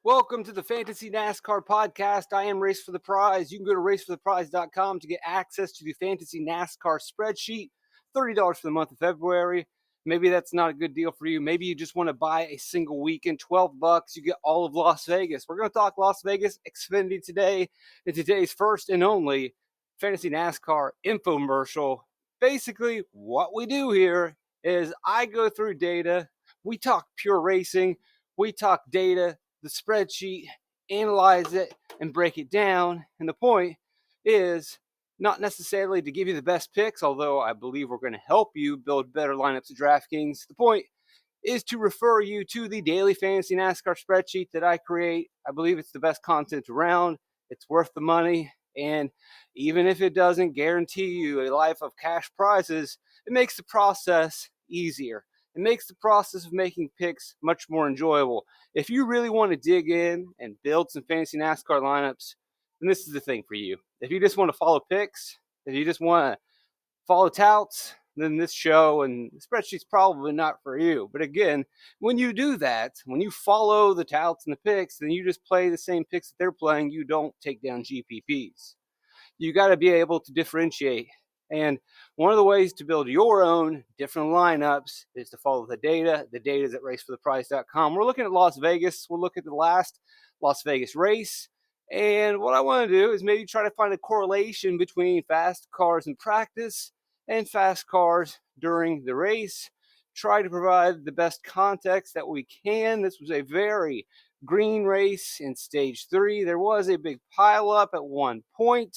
Welcome to the Fantasy NASCAR podcast. I am Race for the Prize. You can go to racefortheprize.com to get access to the Fantasy NASCAR spreadsheet. $30 for the month of February. Maybe that's not a good deal for you. Maybe you just want to buy a single weekend, $12. You get all of Las Vegas. We're going to talk Las Vegas Xfinity today in today's first and only Fantasy NASCAR infomercial. Basically, what we do here is I go through data. We talk pure racing. We talk data, the spreadsheet, analyze it, and break it down. And the point is not necessarily to give you the best picks, although I believe we're going to help you build better lineups at DraftKings. The point is to refer you to the daily Fantasy NASCAR spreadsheet that I create. I believe it's the best content around. It's worth the money. And even if it doesn't guarantee you a life of cash prizes, it makes the process easier. It makes the process of making picks much more enjoyable. If you really want to dig in and build some fantasy NASCAR lineups, then this is the thing for you. If you just want to follow picks, if you just want to follow touts, then this show and the spreadsheet's probably not for you. But again, when you do that, when you follow the touts and the picks, then you just play the same picks that they're playing. You don't take down GPPs. You got to be able to differentiate. And one of the ways to build your own different lineups is to follow the data. The data is at racefortheprize.com. We're looking at Las Vegas. We'll look at the last Las Vegas race. And what I want to do is maybe try to find a correlation between fast cars in practice and fast cars during the race. Try to provide the best context that we can. This was a very green race in stage 3. There was a big pileup at one point,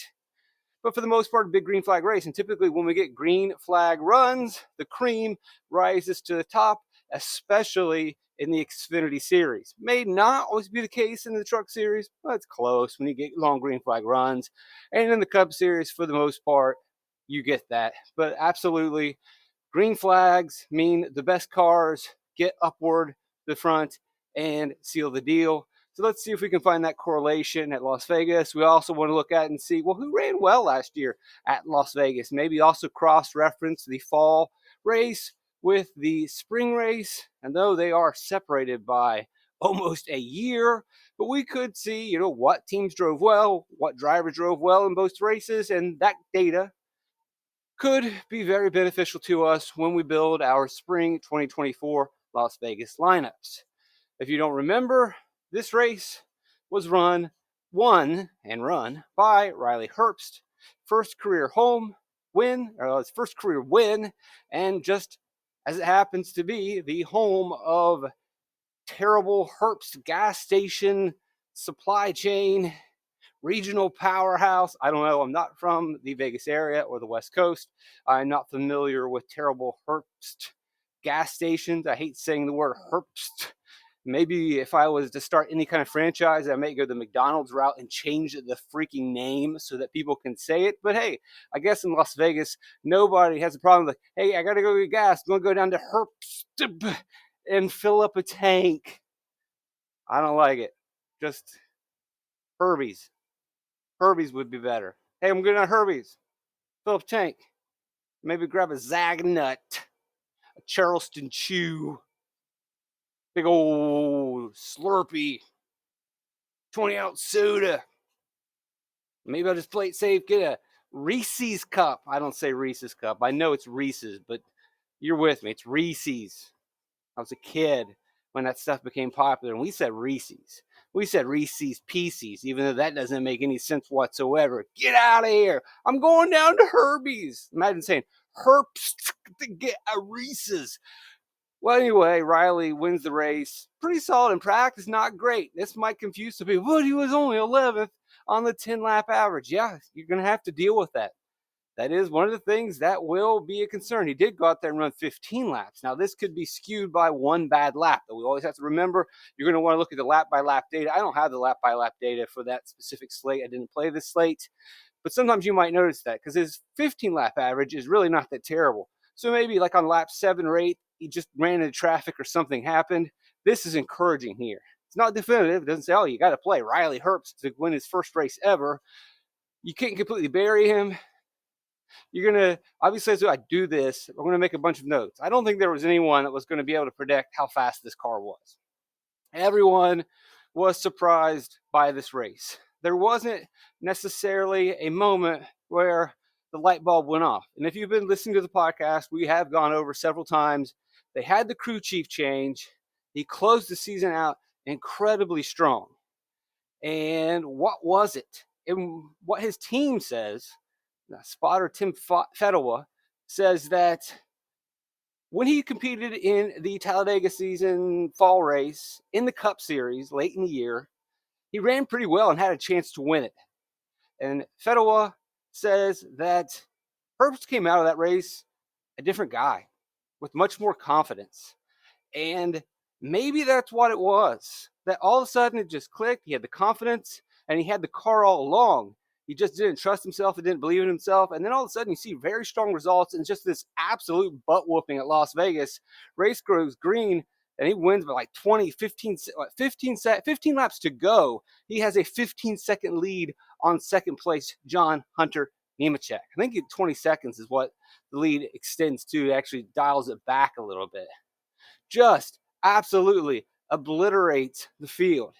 but for the most part, a big green flag race. And typically when we get green flag runs, the cream rises to the top, especially in the Xfinity series. May not always be the case in the truck series, but it's close when you get long green flag runs. And in the Cup series, for the most part, you get that. But absolutely, green flags mean the best cars get upward to the front and seal the deal. So let's see if we can find that correlation at Las Vegas. We also want to look at and see, well, who ran well last year at Las Vegas? Maybe also cross-reference the fall race with the spring race. And though they are separated by almost a year, but we could see, what teams drove well, what drivers drove well in both races, and that data could be very beneficial to us when we build our spring 2024 Las Vegas lineups. If you don't remember, this race was won by Riley Herbst. First career his first career win, and just as it happens to be the home of terrible Herbst gas station supply chain regional powerhouse. I don't know. I'm not from the Vegas area or the West Coast. I'm not familiar with terrible Herbst gas stations. I hate saying the word Herbst. Maybe if I was to start any kind of franchise, I might go the McDonald's route and change the freaking name so that people can say it. But hey, I guess in Las Vegas, nobody has a problem with, hey, I got to go get gas. I'm going to go down to Herbst and fill up a tank. I don't like it. Just Herbie's. Herbie's would be better. Hey, I'm going to Herbie's. Fill up a tank. Maybe grab a Zagnut, a Charleston Chew, big old Slurpee, 20-ounce soda. Maybe I'll just play it safe, get a Reese's cup. I don't say Reese's cup. I know it's Reese's, but you're with me. It's Reese's. I was a kid when that stuff became popular, and we said Reese's. We said Reese's Pieces, even though that doesn't make any sense whatsoever. Get out of here. I'm going down to Herbie's. Imagine saying Herbst to get a Reese's. Well, anyway, Riley wins the race. Pretty solid in practice, not great. This might confuse some people, but he was only 11th on the 10-lap average. Yeah, you're going to have to deal with that. That is one of the things that will be a concern. He did go out there and run 15 laps. Now, this could be skewed by one bad lap, but we always have to remember you're going to want to look at the lap-by-lap data. I don't have the lap-by-lap data for that specific slate. I didn't play this slate, but sometimes you might notice that because his 15-lap average is really not that terrible. So maybe like on lap 7 or 8, he just ran into traffic or something happened. This is encouraging here. It's not definitive. It doesn't say, oh, you got to play Riley Herbst to win his first race ever. You can't completely bury him. You're going to, obviously, as I do this, I'm going to make a bunch of notes. I don't think there was anyone that was going to be able to predict how fast this car was. Everyone was surprised by this race. There wasn't necessarily a moment where the light bulb went off. And if you've been listening to the podcast, we have gone over several times. They had the crew chief change. He closed the season out incredibly strong. And what was it? And what his team says, spotter Tim Fedewa says that when he competed in the Talladega season fall race in the Cup Series late in the year, he ran pretty well and had a chance to win it. And Fedewa says that Herbst came out of that race a different guy with much more confidence. And maybe that's what it was. That all of a sudden it just clicked. He had the confidence and he had the car all along. He just didn't trust himself and didn't believe in himself. And then all of a sudden you see very strong results and just this absolute butt whooping at Las Vegas. Race goes green and he wins by like 15 laps to go. He has a 15-second lead on second place, John Hunter Nemechek. I think 20 seconds is what the lead extends to. It actually dials it back a little bit. Just absolutely obliterates the field.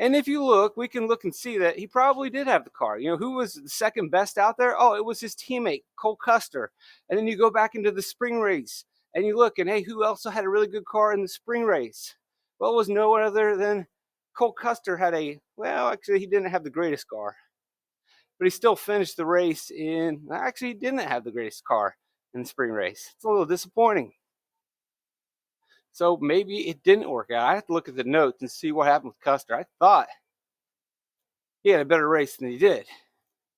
And if you look, we can look and see that he probably did have the car. You know, who was the second best out there? Oh, it was his teammate, Cole Custer. And then you go back into the spring race and you look and, hey, who also had a really good car in the spring race? Well, it was no one other than Cole Custer had actually, he didn't have the greatest car. But he still finished the race actually, he didn't have the greatest car in the spring race. It's a little disappointing. So maybe it didn't work out. I have to look at the notes and see what happened with Custer. I thought he had a better race than he did.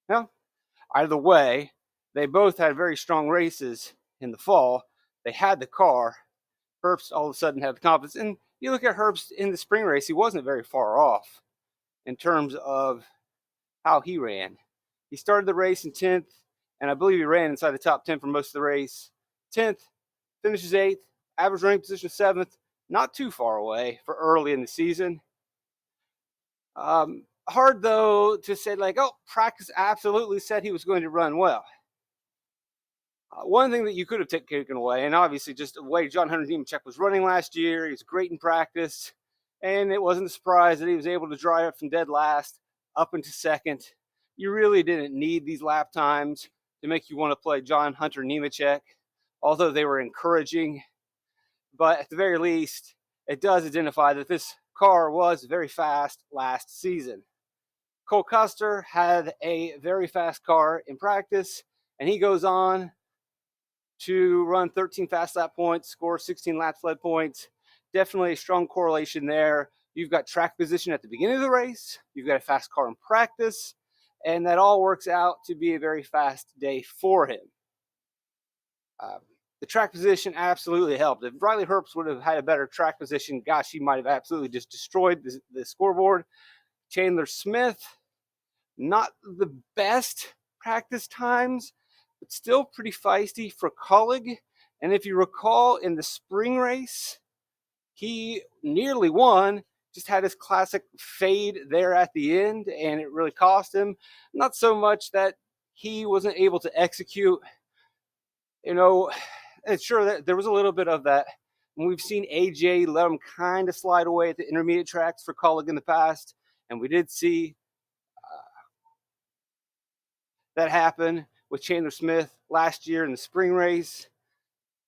Well, either way, they both had very strong races in the fall. They had the car. Herbst all of a sudden had the confidence. And you look at Herbst in the spring race, he wasn't very far off in terms of how he ran. He started the race in 10th, and I believe he ran inside the top 10 for most of the race. 10th, finishes 8th, average running position 7th, not too far away for early in the season. Hard, though, to say, practice absolutely said he was going to run well. One thing that you could have taken away, and obviously just the way John Hunter Nemechek was running last year, he was great in practice, and it wasn't a surprise that he was able to drive it from dead last up into second. You really didn't need these lap times to make you want to play John Hunter Nemechek, although they were encouraging. But at the very least, it does identify that this car was very fast last season. Cole Custer had a very fast car in practice, and he goes on to run 13 fast lap points, score 16 lap sled points. Definitely a strong correlation there. You've got track position at the beginning of the race. You've got a fast car in practice, and that all works out to be a very fast day for him. The track position absolutely helped. If Riley Herbst would have had a better track position, gosh, he might have absolutely just destroyed the scoreboard. Chandler Smith, not the best practice times, but still pretty feisty for Colleague. And if you recall, in the spring race, he nearly won, just had his classic fade there at the end, and it really cost him. Not so much that he wasn't able to execute. And sure, that there was a little bit of that. And we've seen AJ let him kind of slide away at the intermediate tracks for Colleague in the past, and we did see that happen with Chandler Smith last year in the spring race.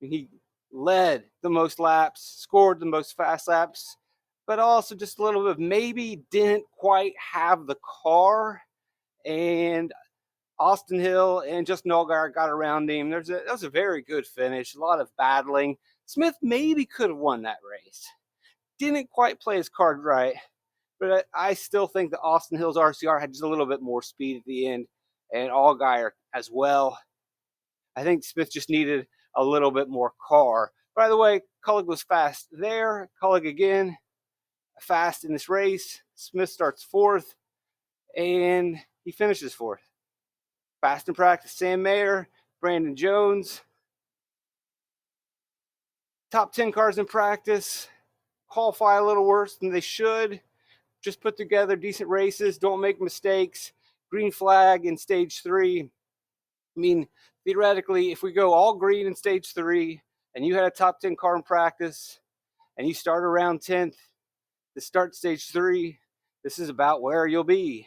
He led the most laps, scored the most fast laps, but also just a little bit of maybe didn't quite have the car. And Austin Hill and Justin Allgaier got around him. That was a very good finish, a lot of battling. Smith maybe could have won that race. Didn't quite play his card right, but I still think that Austin Hill's RCR had just a little bit more speed at the end, and Allgaier as well. I think Smith just needed a little bit more car. By the way, Colleague was fast there. Colleague again, fast in this race. Smith starts 4th, and he finishes 4th. Fast in practice, Sam Mayer, Brandon Jones. Top 10 cars in practice. Qualify a little worse than they should. Just put together decent races. Don't make mistakes. Green flag in stage 3. I mean, theoretically, if we go all green in stage 3 and you had a top 10 car in practice and you start around 10th, to start stage 3, this is about where you'll be.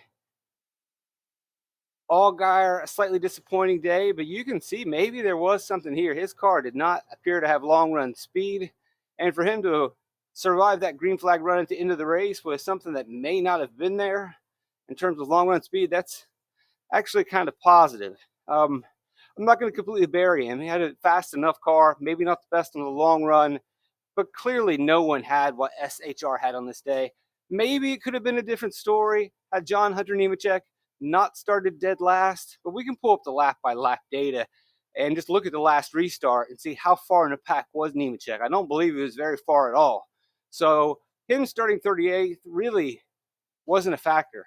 Allgaier, a slightly disappointing day, but you can see maybe there was something here. His car did not appear to have long run speed, and for him to survive that green flag run at the end of the race was something that may not have been there in terms of long run speed. That's actually kind of positive. I'm not going to completely bury him. He had a fast enough car, maybe not the best in the long run, but clearly no one had what SHR had on this day. Maybe it could have been a different story had John Hunter Nemechek not started dead last, but we can pull up the lap by lap data and just look at the last restart and see how far in the pack was Nemechek. I don't believe he was very far at all. So him starting 38th really wasn't a factor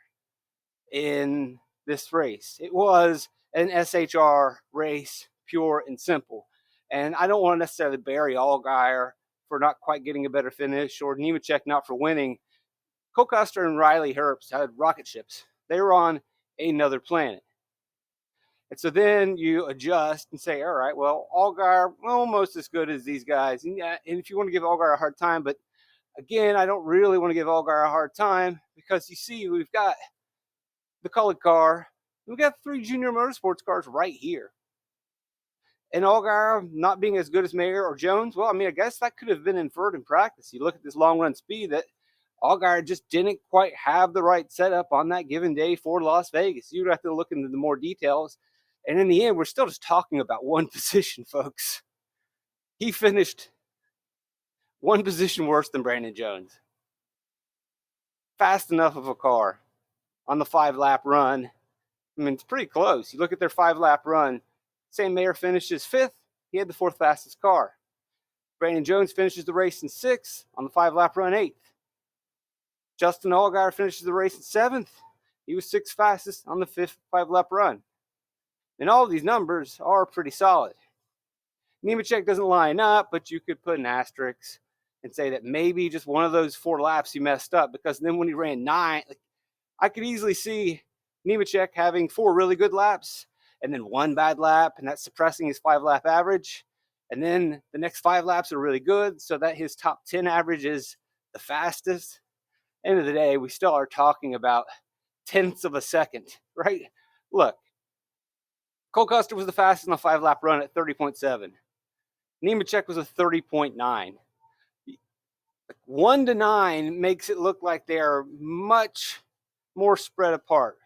in this race. It was an SHR race, pure and simple. And I don't want to necessarily bury Allgaier for not quite getting a better finish or Nemechek not for winning. Cole Custer and Riley Herbst had rocket ships. They were on another planet. And so then you adjust and say, all right, well, Allgaier almost as good as these guys. And if you want to give Allgaier a hard time, but again, I don't really want to give Allgaier a hard time because you see, we've got the colored car. We've got 3 junior motorsports cars right here. And Allgaier not being as good as Mayer or Jones, well, I mean, I guess that could have been inferred in practice. You look at this long run speed that Allgaier just didn't quite have the right setup on that given day for Las Vegas. You'd have to look into the more details. And in the end, we're still just talking about one position, folks. He finished one position worse than Brandon Jones. Fast enough of a car on the 5-lap run. I mean, it's pretty close. You look at their 5-lap run. Sam Mayer finishes 5th. He had the 4th fastest car. Brandon Jones finishes the race in 6th on the 5-lap run, 8th. Justin Allgaier finishes the race in 7th. He was 6th fastest on the 5th 5-lap run. And all of these numbers are pretty solid. Nemechek doesn't line up, but you could put an asterisk and say that maybe just one of those 4 laps he messed up, because then when he ran 9, I could easily see Nemechek having 4 really good laps and then 1 bad lap, and that's suppressing his 5-lap average. And then the next 5 laps are really good, so that his top 10 average is the fastest. End of the day, we still are talking about tenths of a second, right? Look, Cole Custer was the fastest on the 5-lap run at 30.7. Nemechek was a 30.9. 1 to 9 makes it look like they are much more spread apart.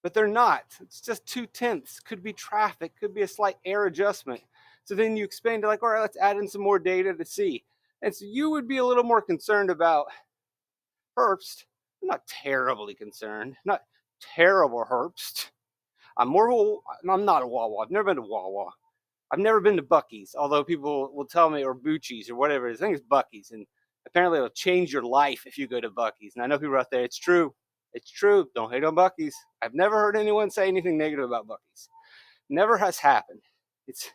But they're not. It's just 0.2. Could be traffic, could be a slight air adjustment. So then you expand to all right, let's add in some more data to see. And so you would be a little more concerned about Herbst. I'm not terribly concerned. Not terrible Herbst. I'm not a Wawa. I've never been to Wawa. I've never been to Buc-ee's, although people will tell me, or Bucci's, or whatever it is. I think it's Buc-ee's, and apparently it'll change your life if you go to Buc-ee's. And I know people out there, it's true. It's true. Don't hate on Buc-ee's. I've never heard anyone say anything negative about Buc-ee's. Never has happened. It's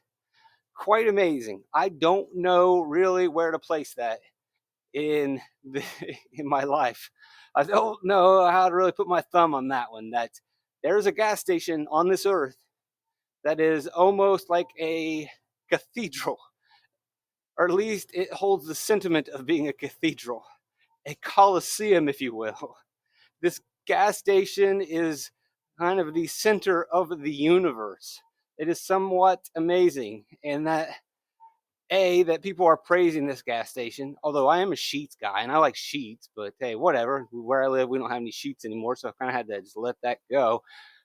quite amazing. I don't know really where to place that in my life. I don't know how to really put my thumb on that one. That there's a gas station on this earth that is almost like a cathedral, or at least it holds the sentiment of being a cathedral, a coliseum, if you will. This gas station is kind of the center of the universe. It is somewhat amazing in that, that people are praising this gas station, although I am a Sheetz guy and I like Sheetz, but hey, whatever. Where I live, we don't have any Sheetz anymore, so I kind of had to just let that go.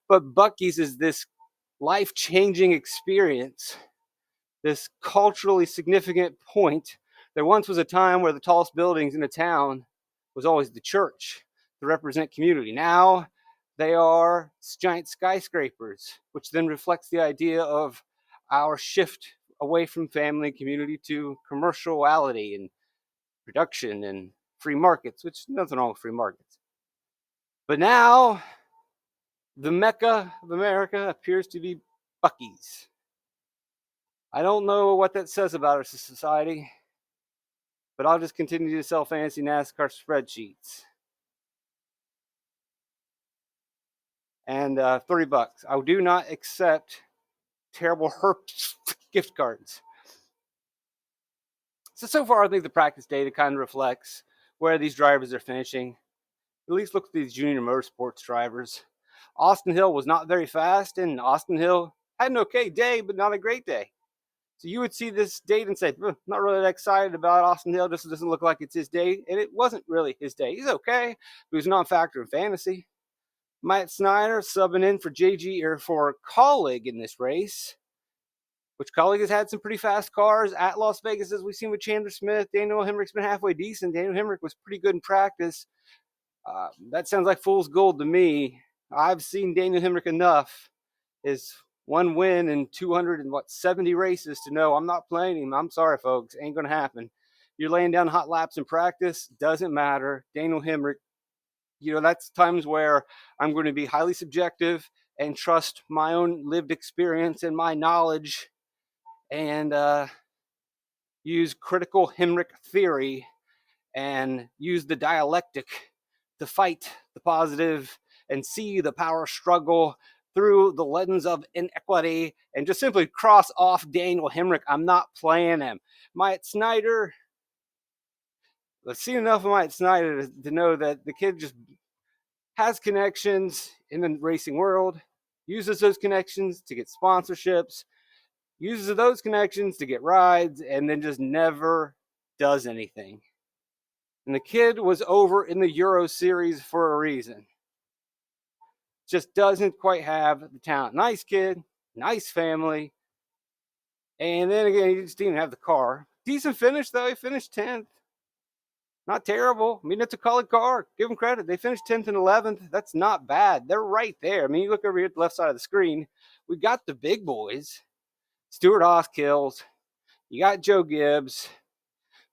But Buc-ee's is this life-changing experience, this culturally significant point. There once was a time where the tallest buildings in a town was always the church to represent community. Now they are giant skyscrapers, which then reflects the idea of our shift away from family and community to commerciality and production and free markets, which nothing wrong with free markets. But now the Mecca of America appears to be Buc-ee's. I don't know what that says about our society, but I'll just continue to sell fancy NASCAR spreadsheets. And $30. I do not accept terrible Herp gift cards. So far, I think the practice data kind of reflects where these drivers are finishing. At least look at these junior motorsports drivers. Austin Hill was not very fast, and Austin Hill had an okay day, but not a great day. So you would see this date and say, not really that excited about Austin Hill. Just doesn't look like it's his day. And it wasn't really his day. He's okay, but he's not a factor in fantasy. Matt Snyder subbing in for JG or for Colleague in this race, which Colleague has had some pretty fast cars at Las Vegas, as we've seen with Chandler Smith. Daniel Hemrick's been halfway decent. Daniel Hemrick was pretty good in practice. That sounds like fool's gold to me. I've seen Daniel Hemrick enough. His one win in 270 races to know I'm not playing him. I'm sorry, folks. Ain't going to happen. You're laying down hot laps in practice. Doesn't matter. Daniel Hemrick, that's times where I'm going to be highly subjective and trust my own lived experience and my knowledge and use critical Hemrick theory and use the dialectic to fight the positive and see the power struggle through the lens of inequity and just simply cross off Daniel Hemrick. I'm not playing him. Myatt Snyder, I've seen enough of Myatt Snyder to know that the kid just has connections in the racing world, uses those connections to get sponsorships, uses those connections to get rides, and then just never does anything. And the kid was over in the Euro Series for a reason. Just doesn't quite have the talent. Nice kid, nice family. And then again, he just didn't have the car. Decent finish, though. He finished 10th. Not terrible. I mean, it's a Colleague car. Give them credit. They finished 10th and 11th. That's not bad. They're right there. I mean, you look over here at the left side of the screen. We got the big boys. Stuart Oskills. You got Joe Gibbs,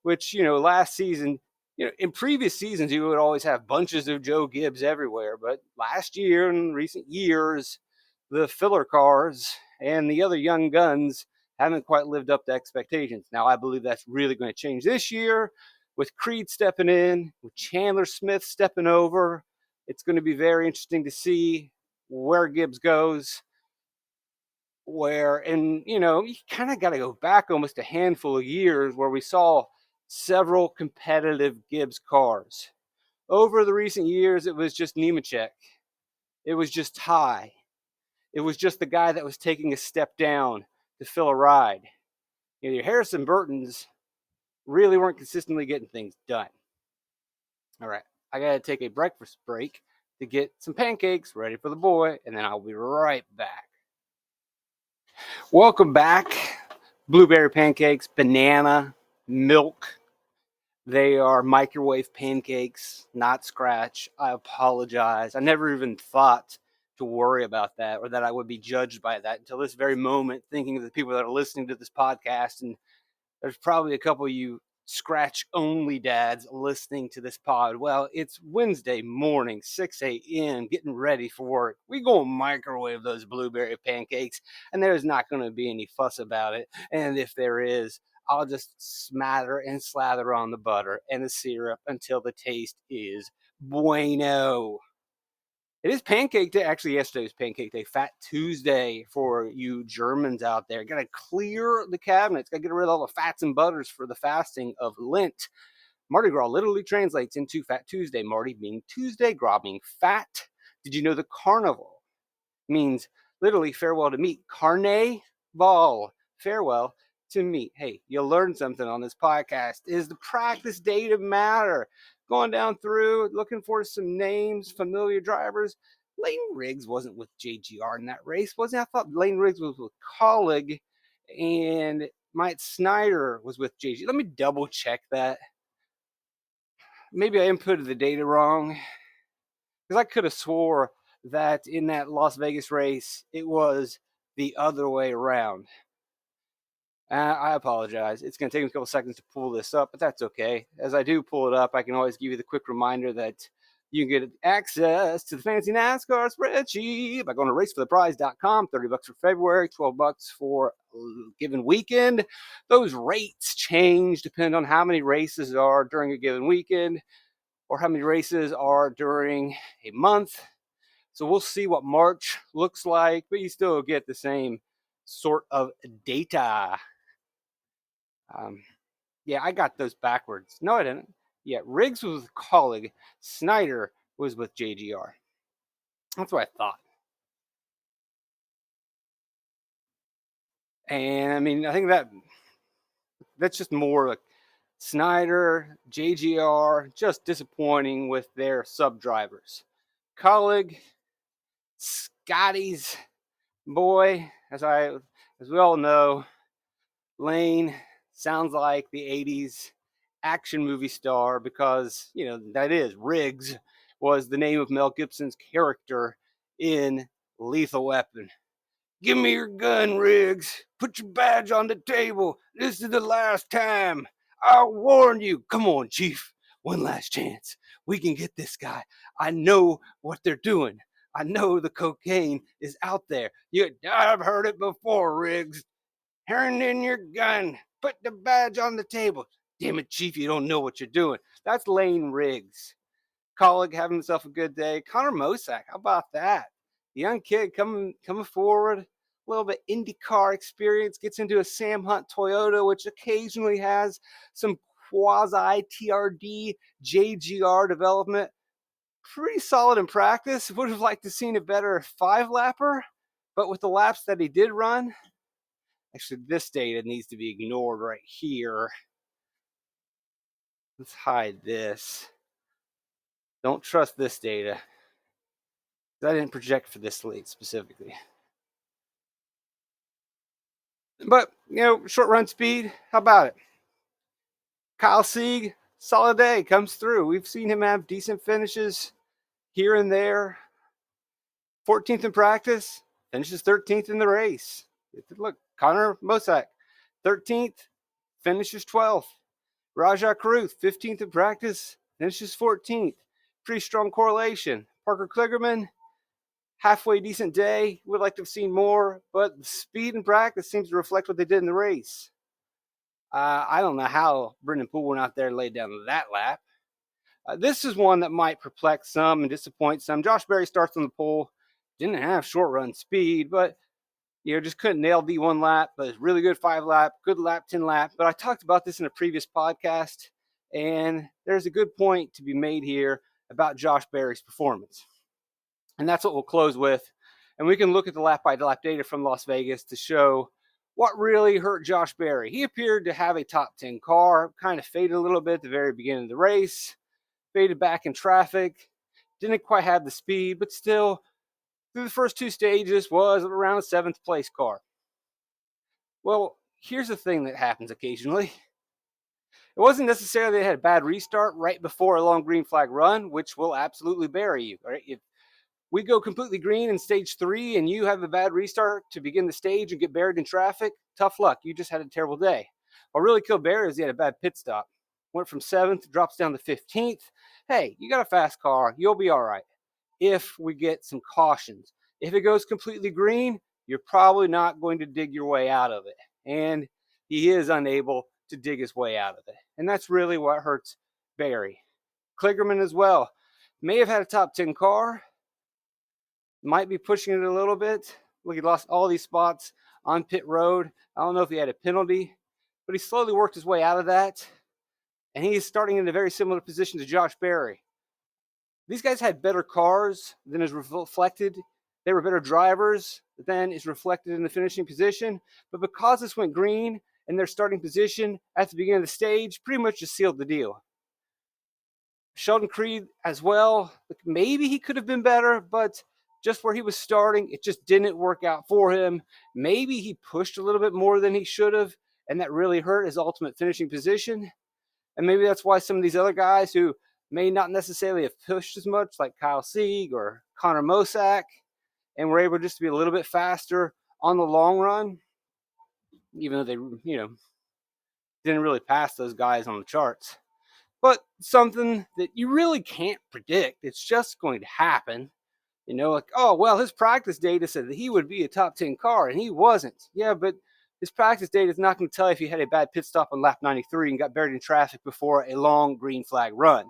which, last season, in previous seasons, you would always have bunches of Joe Gibbs everywhere. But last year and recent years, the filler cars and the other young guns haven't quite lived up to expectations. Now, I believe that's really going to change this year with Creed stepping in, with Chandler Smith stepping over. It's going to be very interesting to see where Gibbs goes. You kind of got to go back almost a handful of years where we saw several competitive Gibbs cars. Over the recent years, it was just Nemechek. It was just Ty. It was just the guy that was taking a step down to fill a ride. Your Harrison Burtons really weren't consistently getting things done. All right, I got to take a breakfast break to get some pancakes ready for the boy, and then I'll be right back. Welcome back. Blueberry pancakes, banana, milk. They are microwave pancakes, not scratch. I apologize. I never even thought to worry about that or that I would be judged by that until this very moment, thinking of the people that are listening to this podcast. And there's probably a couple of you scratch only dads listening to this pod. Well, it's Wednesday morning, 6 a.m., getting ready for work. We go microwave those blueberry pancakes, and there's not going to be any fuss about it. And if there is, I'll just smather and slather on the butter and the syrup until the taste is bueno. It is Pancake Day. Actually, yesterday was Pancake Day. Fat Tuesday for you Germans out there. Got to clear the cabinets. Got to get rid of all the fats and butters for the fasting of Lent. Mardi Gras literally translates into Fat Tuesday. Mardi being Tuesday, Gras being fat. Did you know the carnival means literally farewell to meat? Carne-val, farewell to meat. Hey, you learned something on this podcast. Is the practice data matter? Going down through, looking for some names, familiar drivers. Lane Riggs wasn't with JGR in that race, was he? I thought Lane Riggs was with Colleague, and Myatt Snyder was with JG. Let me double check that. Maybe I inputted the data wrong, because I could have swore that in that Las Vegas race, it was the other way around. I apologize. It's going to take me a couple seconds to pull this up, but that's okay. As I do pull it up, I can always give you the quick reminder that you can get access to the Fantasy NASCAR spreadsheet by going to racefortheprize.com. $30 for February, $12 for a given weekend. Those rates change depending on how many races are during a given weekend or how many races are during a month. So we'll see what March looks like, but you still get the same sort of data. Yeah, I got those backwards. No, I didn't. Yeah, Riggs was with Colleague. Snyder was with JGR. That's what I thought. And I mean, I think that's just more like Snyder, JGR, just disappointing with their sub drivers. Colleague, Scotty's boy, as we all know, Lane sounds like the 80s action movie star because, that is, Riggs was the name of Mel Gibson's character in Lethal Weapon. Give me your gun, Riggs. Put your badge on the table. This is the last time. I warn you. Come on, Chief. One last chance. We can get this guy. I know what they're doing. I know the cocaine is out there. I've heard it before, Riggs. Turn in your gun. Put the badge on the table. Damn it, Chief, you don't know what you're doing. That's Lane Riggs. Colleague having himself a good day. Connor Mosack, how about that? The young kid coming forward, a little bit IndyCar experience, gets into a Sam Hunt Toyota, which occasionally has some quasi TRD JGR development. Pretty solid in practice. Would have liked to seen a better 5-lapper, but with the laps that he did run, actually this data needs to be ignored right here. Let's hide this. Don't trust this data. I didn't project for this late specifically. But, short run speed, how about it? Kyle Sieg, solid day, comes through. We've seen him have decent finishes here and there. 14th in practice, finishes 13th in the race. Look, Connor Mosack, 13th, finishes 12th. Rajah Caruth, 15th in practice, finishes 14th. Pretty strong correlation. Parker Kligerman, halfway decent day. Would like to have seen more, but the speed in practice seems to reflect what they did in the race. I don't know how Brendan Poole went out there and laid down that lap. This is one that might perplex some and disappoint some. Josh Berry starts on the pole. Didn't have short run speed, but just couldn't nail the one lap. But really good 5-lap, good lap, 10-lap. But I talked about this in a previous podcast, and there's a good point to be made here about Josh Berry's performance. And that's what we'll close with. And we can look at the lap-by-lap data from Las Vegas to show what really hurt Josh Berry. He appeared to have a top 10 car, kind of faded a little bit at the very beginning of the race, faded back in traffic, didn't quite have the speed, but still, through the first 2 stages, was around a 7th place car. Well, here's the thing that happens occasionally. It wasn't necessarily they had a bad restart right before a long green flag run, which will absolutely bury you. Right? If we go completely green in stage 3 and you have a bad restart to begin the stage and get buried in traffic, tough luck. You just had a terrible day. What really killed Barry is he had a bad pit stop. Went from 7th, drops down to 15th. Hey, you got a fast car. You'll be all right if we get some cautions. If it goes completely green, you're probably not going to dig your way out of it. And he is unable to dig his way out of it. And that's really what hurts Barry. Kligerman as well. May have had a top 10 car, might be pushing it a little bit. Look, he lost all these spots on pit road. I don't know if he had a penalty, but he slowly worked his way out of that. And he is starting in a very similar position to Josh Berry. These guys had better cars than is reflected. They were better drivers than is reflected in the finishing position. But because this went green and their starting position at the beginning of the stage, pretty much just sealed the deal. Sheldon Creed as well. Maybe he could have been better, but just where he was starting, it just didn't work out for him. Maybe he pushed a little bit more than he should have, and that really hurt his ultimate finishing position. And maybe that's why some of these other guys who may not necessarily have pushed as much, like Kyle Sieg or Connor Mosack, and were able just to be a little bit faster on the long run, even though they, didn't really pass those guys on the charts. But something that you really can't predict. It's just going to happen. Like, oh, well, his practice data said that he would be a top 10 car, and he wasn't. Yeah, but his practice data is not going to tell you if he had a bad pit stop on lap 93 and got buried in traffic before a long green flag run.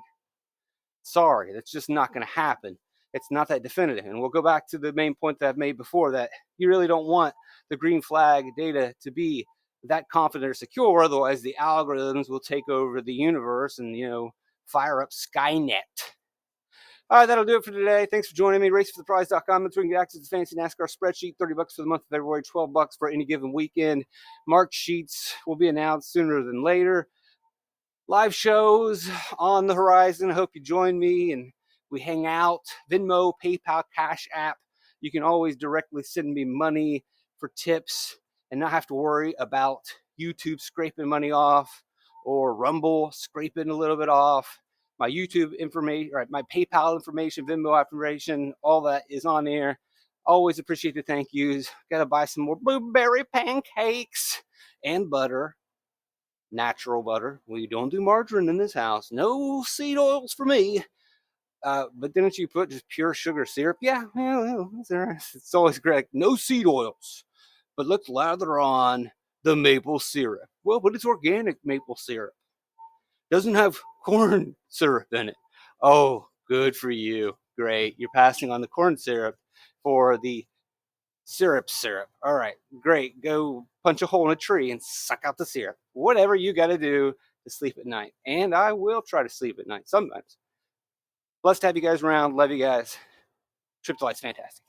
Sorry, that's just not going to happen. It's not that definitive. And we'll go back to the main point that I've made before, that you really don't want the green flag data to be that confident or secure. Otherwise, the algorithms will take over the universe and, fire up Skynet. All right, that'll do it for today. Thanks for joining me. RaceForThePrize.com. That's where you can get access to the fancy NASCAR spreadsheet. $30 for the month of February, $12 for any given weekend. Mark sheets will be announced sooner than later. Live shows on the horizon. I hope you join me and we hang out. Venmo, PayPal, Cash App. You can always directly send me money for tips and not have to worry about YouTube scraping money off or Rumble scraping a little bit off. My YouTube information, right, my PayPal information, Venmo information, all that is on there. Always appreciate the thank yous. Got to buy some more blueberry pancakes and butter. Natural butter. We don't do margarine in this house. No seed oils for me. But didn't you put just pure sugar syrup? Yeah, it's always correct. No seed oils. But let's lather on the maple syrup. Well, but it's organic maple syrup. Doesn't have corn syrup in it. Oh, good for you. Great. You're passing on the corn syrup for the syrup. All right, great. Go punch a hole in a tree and suck out the syrup. Whatever you got to do to sleep at night. And I will try to sleep at night sometimes. Blessed to have you guys around. Love you guys. Trip to Light's fantastic.